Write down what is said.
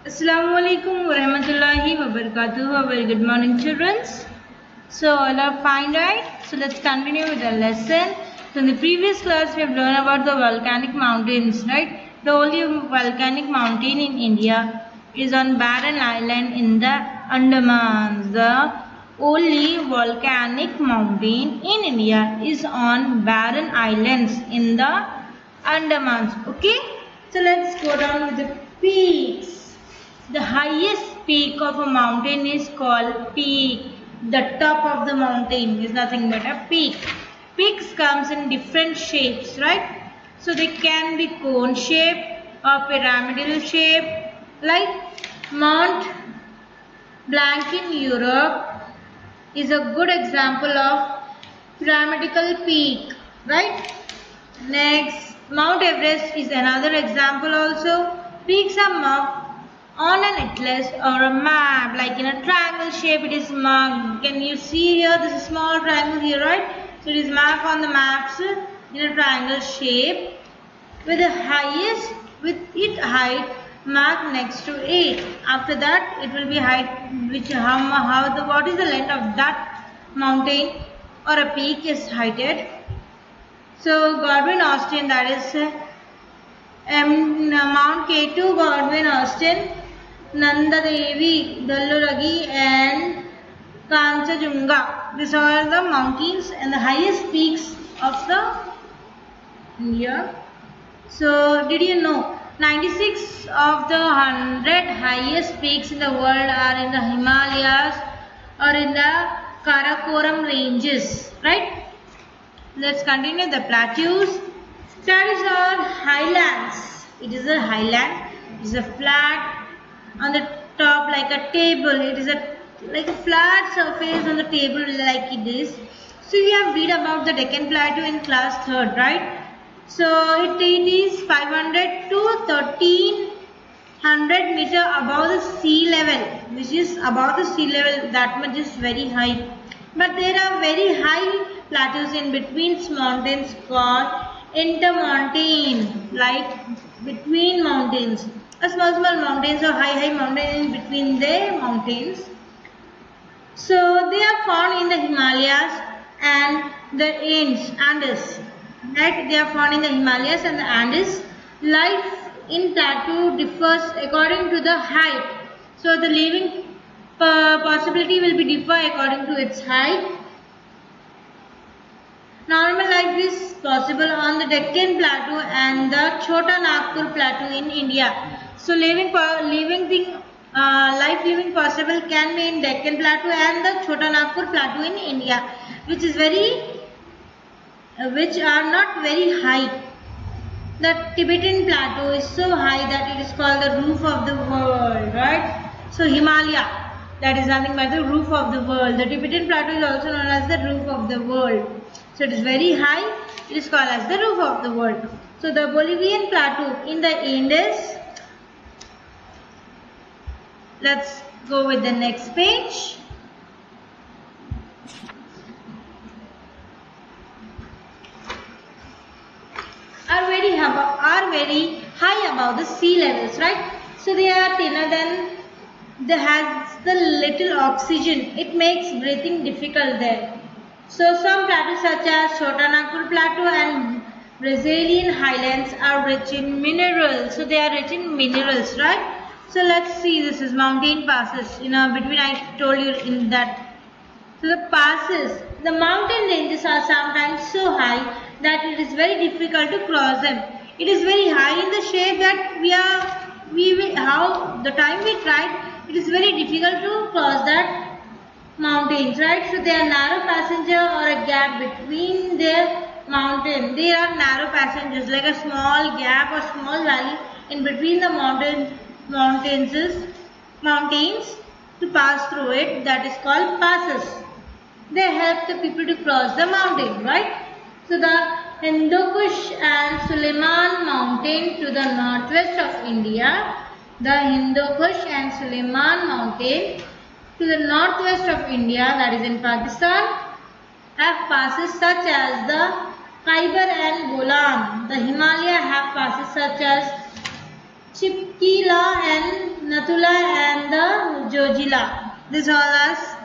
Assalamu alaikum wa rahmatullahi wa barakatuh. A very good morning, children. So, all are fine, right? So, let's continue with the lesson. So, in the previous class, we have learned about the volcanic mountains, right? The only volcanic mountain in India is on Barren Island in the Andamans. The only volcanic mountain in India is on Barren Islands in the Andamans. Okay? So, let's go down with the peaks. The highest peak of a mountain is called peak. The top of the mountain is nothing but a peak. Peaks comes in different shapes, right? So they can be cone shape or pyramidal shape, like Mount Blanc in Europe is a good example of pyramidal peak, right? Next, Mount Everest is another example also. Peaks are marked on an atlas or a map, like in a triangle shape it is marked. Can you see here? This is a small triangle here, right? So it is marked on the maps in a triangle shape with the highest, with its height marked next to it. After that it will be height, which what is the length of that mountain or a peak is heighted. So Godwin Austen, that is Mount K2, Godwin Austen, Nanda Devi, Dalluragi and Kanchajunga. These are the mountains and the highest peaks of the India. So did you know 96 of the 100 highest peaks in the world are in the Himalayas or in the Karakoram ranges, right? Let's continue the plateaus. Plateaus are highlands. It is a highland. It is a flat on the top like a table. It is like a flat surface on the table like it is. So you have read about the Deccan Plateau in class 3rd, right? So it is 500 to 1300 meter above the sea level, which is above the sea level. That much is very high. But there are very high plateaus in between mountains called intermontane, like between mountains. A small mountains or high mountains in between the mountains. So they are found in the Himalayas and the Andes. Right? They are found in the Himalayas and the Andes. Life in plateau differs according to the height. So the living possibility will be differ according to its height. Normal life is possible on the Deccan Plateau and the Chota Nagpur Plateau in India. So life living possible can be in Deccan Plateau and the Chota Nagpur Plateau in India, which are not very high. The Tibetan Plateau is so high that it is called the roof of the world, right? So Himalaya, that is nothing but the roof of the world. The Tibetan Plateau is also known as the roof of the world. So it is very high. It is called as the roof of the world. So the Bolivian Plateau in the Andes. Let's go with the next page. Are very high above the sea levels, right? So they are thinner than they has the little oxygen. It makes breathing difficult there. So some plateaus such as Chota Nagpur Plateau and Brazilian highlands are rich in minerals. So they are rich in minerals, right? So let's see. This is mountain passes. Between I told you in that. So the passes, the mountain ranges are sometimes so high that it is very difficult to cross them. It is very high in the shape that the time we tried, it is very difficult to cross that mountains, right? So there are narrow passages or a gap between the mountain. There are narrow passages like a small gap or small valley in between the mountains to pass through it. That is called passes. They help the people to cross the mountain, right? So the Hindu Kush and Suleiman mountain to the northwest of India, the Hindu Kush and Suleiman mountain to the northwest of India, that is in Pakistan, have passes such as the Khyber and Bolan. The Himalaya have passes such as Chipkila and Nathula Jojila. This all as